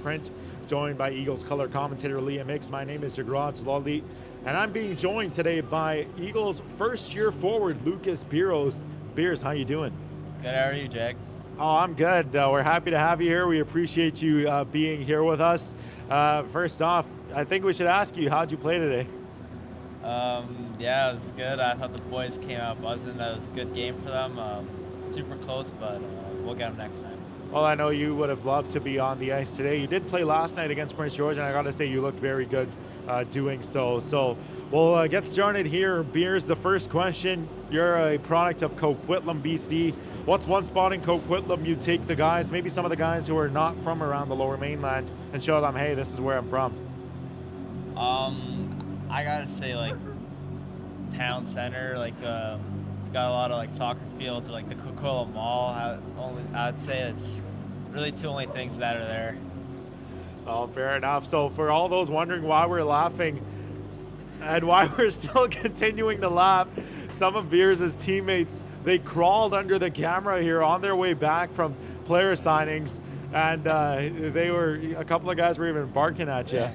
Print, joined by Eagles color commentator Liam Hicks. My name is Jagraj Lali, and I'm being joined today by Eagles first-year forward Lucas Biros. Beers, how you doing? Good, how are you, Jag? Oh, I'm good. We're happy to have you here. We appreciate you being here with us. First off, I think we should ask you, how'd you play today? Yeah, it was good. I thought the boys came out buzzing. That was a good game for them. Super close, but we'll get them next time. Well, I know you would have loved to be on the ice today. You did play last night against Prince George, and I got to say you looked very good doing so. So we'll get started here. Beers, the first question. You're a product of Coquitlam, BC. What's one spot in Coquitlam you take the guys, maybe some of the guys who are not from around the Lower Mainland, and show them, hey, this is where I'm from? I gotta say, like, town center, like, it's got a lot of, like, soccer fields, like the Coquitlam Mall. I'd say it's really two only things that are there. Oh, fair enough. So for all those wondering why we're laughing and why we're still continuing to laugh, some of Beers' teammates, they crawled under the camera here on their way back from player signings, and a couple of guys were even barking at you.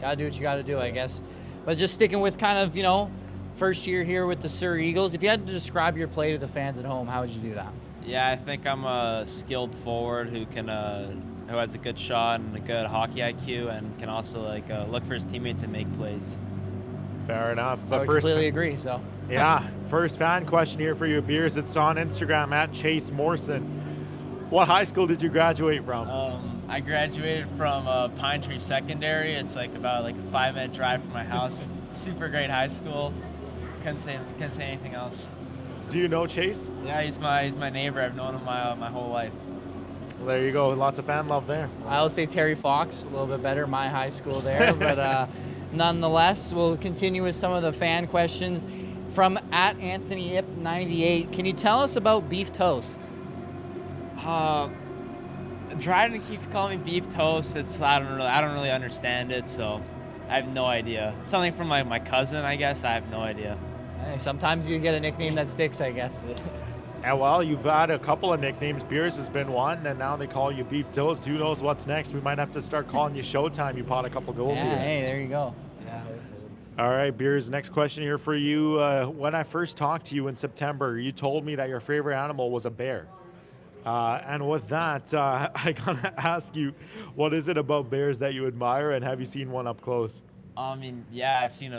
Gotta do what you gotta do, I guess. But just sticking with kind of, first year here with the Surrey Eagles, if you had to describe your play to the fans at home, how would you do that? Yeah, I think I'm a skilled forward who has a good shot and a good hockey IQ and can also look for his teammates and make plays. Fair enough. I would completely agree, so. Yeah, first fan question here for you, Beers. It's on Instagram at Chase Morrison. What high school did you graduate from? I graduated from Pine Tree Secondary. It's about a 5-minute drive from my house. Super great high school. Couldn't say anything else. Do you know Chase? Yeah, he's my neighbor. I've known him my whole life. Well, there you go. Lots of fan love there. I'll say Terry Fox, a little bit better, my high school there. But nonetheless, we'll continue with some of the fan questions from at Anthony Ip 98. Can you tell us about beef toast? Dryden keeps calling me beef toast. I don't really understand it, so I have no idea. It's something from my cousin, I guess. I have no idea. Hey, sometimes you get a nickname that sticks, I guess. And well, you've had a couple of nicknames. Beers has been one, and now they call you Beef Toast. Who knows what's next? We might have to start calling you Showtime. You pot a couple goals here. Hey, there you go. Yeah. All right, Beers, next question here for you. When I first talked to you in September, you told me that your favorite animal was a bear. And with that, I gotta ask you, what is it about bears that you admire, and have you seen one up close? I mean, yeah, I've seen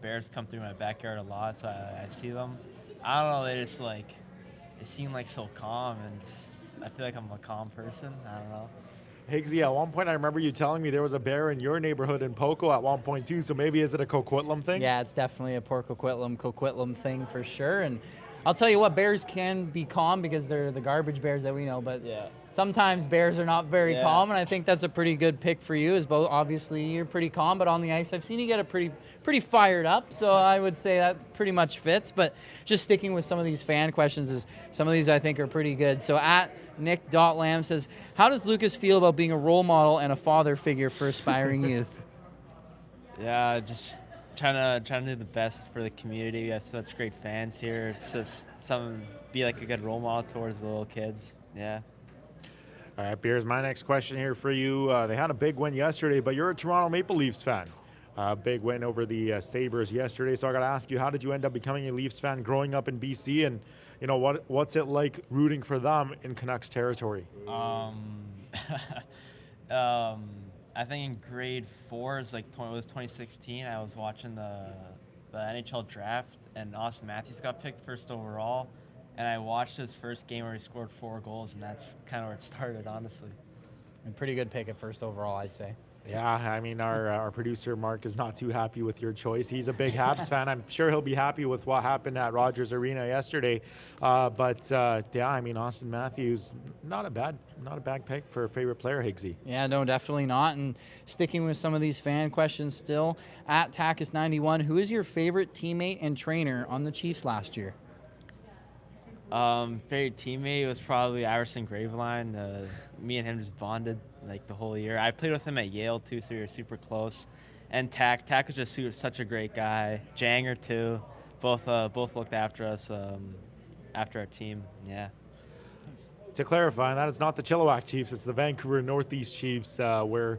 bears come through my backyard a lot, so I see them. I don't know, they seem so calm, and I feel like I'm a calm person. I don't know. Higgsy, at one point I remember you telling me there was a bear in your neighborhood in Poco at one point too, so maybe is it a Coquitlam thing? Yeah, it's definitely a Port Coquitlam thing for sure. And I'll tell you what, bears can be calm because they're the garbage bears that we know, but Yeah. sometimes bears are not very Yeah. calm, and I think that's a pretty good pick for you. As both, obviously you're pretty calm, but on the ice I've seen you get a pretty fired up, so I would say that pretty much fits. But just sticking with some of these fan questions, is some of these I think are pretty good. So at Nick.Lamb says, how does Lucas feel about being a role model and a father figure for aspiring youth? Yeah, just trying to do the best for the community. We have such great fans here. It's just be a good role model towards the little kids. Yeah. All right, Beers, my next question here for you. They had a big win yesterday, but you're a Toronto Maple Leafs fan. Big win over the Sabres yesterday. So I got to ask you, how did you end up becoming a Leafs fan growing up in BC? And, what's it like rooting for them in Canucks territory? I think in grade 4 is it was 2016. I was watching the NHL draft, and Austin Matthews got picked first overall. And I watched his first game where he scored 4 goals, and that's kind of where it started, honestly. A pretty good pick at first overall, I'd say. Yeah, I mean, our producer, Mark, is not too happy with your choice. He's a big Habs fan. I'm sure he'll be happy with what happened at Rogers Arena yesterday. Yeah, I mean, Austin Matthews, not a bad pick for a favorite player, Higgsy. Yeah, no, definitely not. And sticking with some of these fan questions still, at Takis91, who is your favorite teammate and trainer on the Chiefs last year? Favorite teammate was probably Iverson Graveline. Me and him just bonded the whole year. I played with him at Yale too, so we were super close. And Tak was just such a great guy. Janger too. Both looked after us after our team. Yeah. To clarify, that is not the Chilliwack Chiefs, it's the Vancouver Northeast Chiefs, where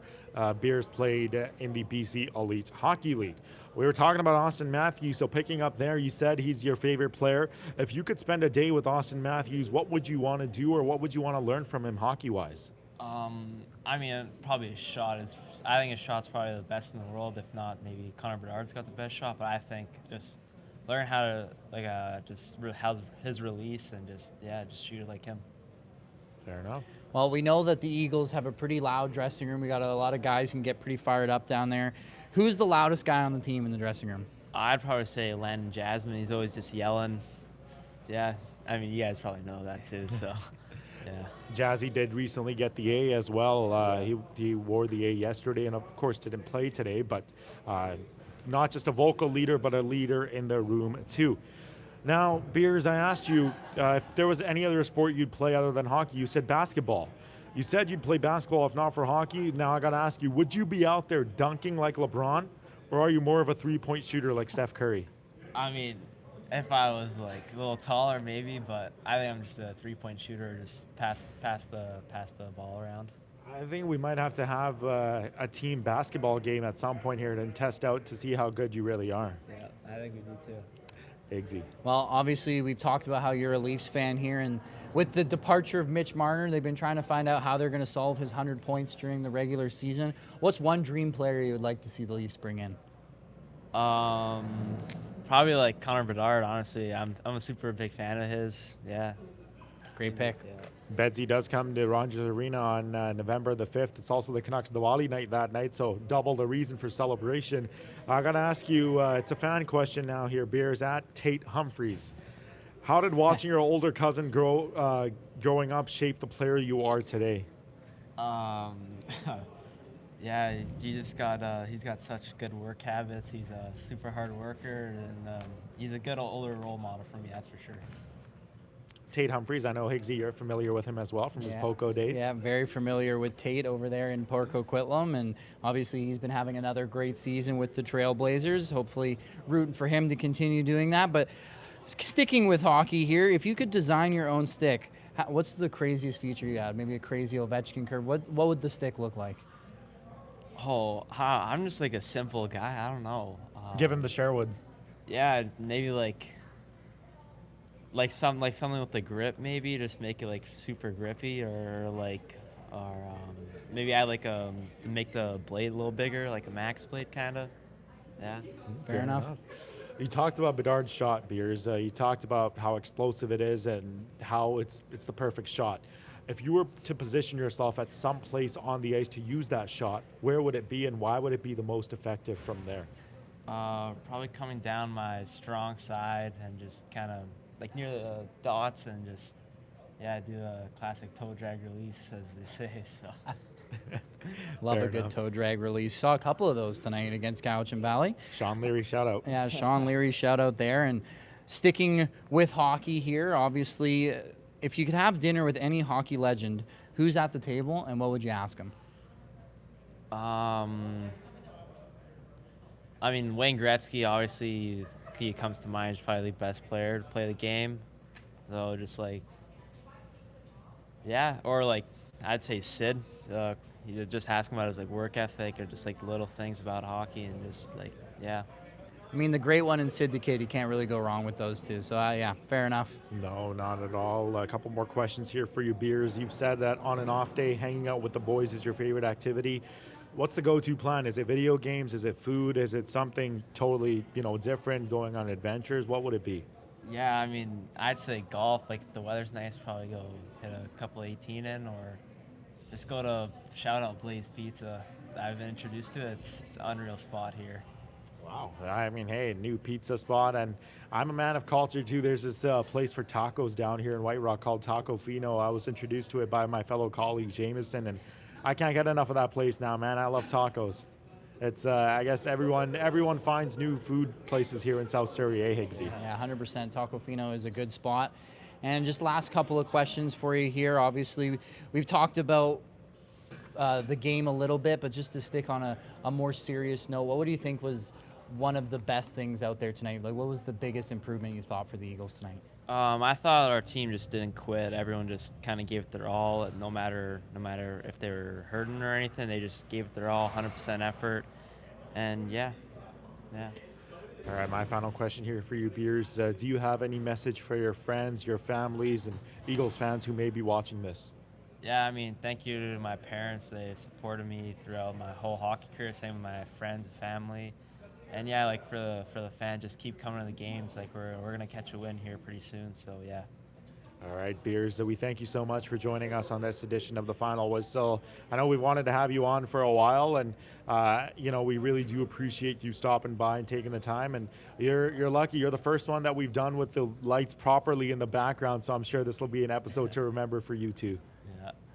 Beers played in the BC Elite Hockey League. We were talking about Austin Matthews, so picking up there, you said he's your favorite player. If you could spend a day with Austin Matthews, what would you want to do, or what would you want to learn from him hockey-wise? I mean, probably his shot is. I think his shot's probably the best in the world. If not, maybe Connor Bedard's got the best shot. But I think just learn how to how's his release and just shoot it like him. Fair enough. Well, we know that the Eagles have a pretty loud dressing room. We got a lot of guys who can get pretty fired up down there. Who's the loudest guy on the team in the dressing room? I'd probably say Landon Jasmine. He's always just yelling. Yeah, I mean, you guys probably know that too. So, yeah. Jazzy did recently get the A as well. He wore the A yesterday, and of course didn't play today. But not just a vocal leader, but a leader in the room too. Now, Beers, I asked you if there was any other sport you'd play other than hockey. You said basketball. You said you'd play basketball if not for hockey. Now I got to ask you, would you be out there dunking like LeBron, or are you more of a three-point shooter like Steph Curry? I mean, if I was like a little taller, maybe, but I think I'm just a three-point shooter, just pass the ball around. I think we might have to have a team basketball game at some point here and test out to see how good you really are. Yeah, I think we do too. Eggsy. Well, obviously, we've talked about how you're a Leafs fan here, and with the departure of Mitch Marner, they've been trying to find out how they're going to solve his 100 points during the regular season. What's one dream player you would like to see the Leafs bring in? Probably like Connor Bedard. Honestly, I'm a super big fan of his. Yeah, Great pick. Yeah. Bedsy does come to Rogers Arena on November the 5th. It's also the Canucks Diwali night that night, so double the reason for celebration. I got to ask you, it's a fan question now here, Beers, at Tate Humphreys. How did watching your older cousin growing up shape the player you are today? Yeah, he's got such good work habits. He's a super hard worker, and he's a good older role model for me, that's for sure. Tate Humphreys, I know, Higgsy, you're familiar with him as well from his Poco days. Yeah, I'm very familiar with Tate over there in Port Coquitlam, and obviously he's been having another great season with the Trailblazers. Hopefully rooting for him to continue doing that. But sticking with hockey here, if you could design your own stick, what's the craziest feature you had? Maybe a crazy Ovechkin curve. What would the stick look like? Oh, I'm just like a simple guy. I don't know. Give him the Sherwood. Yeah, maybe like something with the grip, maybe just make it like super grippy, or maybe I make the blade a little bigger, like a max blade kind of. Yeah. Fair enough. You talked about Bedard's shot, Beers. You talked about how explosive it is and how it's the perfect shot. If you were to position yourself at some place on the ice to use that shot, where would it be and why would it be the most effective from there? Probably coming down my strong side and just kind of like near the dots and just, do a classic toe drag release, as they say. So. Love Fair a good enough. toe drag release. Saw a couple of those tonight against Cowichan Valley. Sean Leary, shout out. Yeah, Sean Leary, shout out there. And sticking with hockey here, obviously, if you could have dinner with any hockey legend, who's at the table and what would you ask him? I mean, Wayne Gretzky, obviously, he comes to mind as probably the best player to play the game. So just or I'd say Sid. You just ask him about his work ethic or just little things about hockey and just I mean, the great one in Sid the Kid, you can't really go wrong with those two. So, fair enough. No, not at all. A couple more questions here for you, Beers. You've said that on an off day, hanging out with the boys is your favorite activity. What's the go-to plan? Is it video games? Is it food? Is it something totally, different, going on adventures? What would it be? Yeah, I mean, I'd say golf. If the weather's nice, probably go hit a couple 18 in, or just go to shout out Blaze Pizza. I've been introduced to it. It's an unreal spot here. Wow. I mean, hey, new pizza spot, and I'm a man of culture too. There's this place for tacos down here in White Rock called Taco Fino. I was introduced to it by my fellow colleague Jameson, and I can't get enough of that place now, man. I love tacos. It's I guess everyone finds new food places here in South Surrey, Higgsy? Yeah, 100%. Taco Fino is a good spot. And just last couple of questions for you here. Obviously, we've talked about the game a little bit, but just to stick on a more serious note, what do you think was one of the best things out there tonight? What was the biggest improvement you thought for the Eagles tonight? I thought our team just didn't quit. Everyone just kind of gave it their all, and no matter if they were hurting or anything, they just gave it their all, 100% effort. And yeah, yeah. All right, my final question here for you, Beers. Do you have any message for your friends, your families, and Eagles fans who may be watching this? Yeah, I mean, thank you to my parents. They've supported me throughout my whole hockey career. Same with my friends and family. And yeah, like for the fan, just keep coming to the games. Like we're gonna catch a win here pretty soon. So yeah. All right, Beers, we thank you so much for joining us on this edition of the Final Whistle. I know we wanted to have you on for a while, and we really do appreciate you stopping by and taking the time. And you're lucky; you're the first one that we've done with the lights properly in the background. So I'm sure this will be an episode to remember for you too.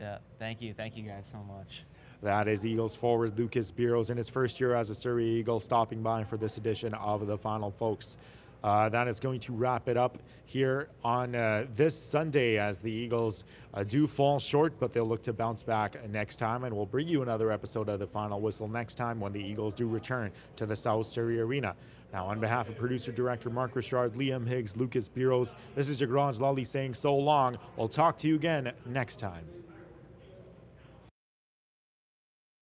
Yeah. Thank you guys so much. That is Eagles forward Lucas Biros in his first year as a Surrey Eagle, stopping by for this edition of the Final, folks. That is going to wrap it up here on this Sunday as the Eagles do fall short, but they'll look to bounce back next time, and we'll bring you another episode of the Final Whistle next time when the Eagles do return to the South Surrey Arena. Now, on behalf of producer-director Mark Richard, Liam Higgs, Lucas Biros, this is your Garage Lolly saying so long. We'll talk to you again next time.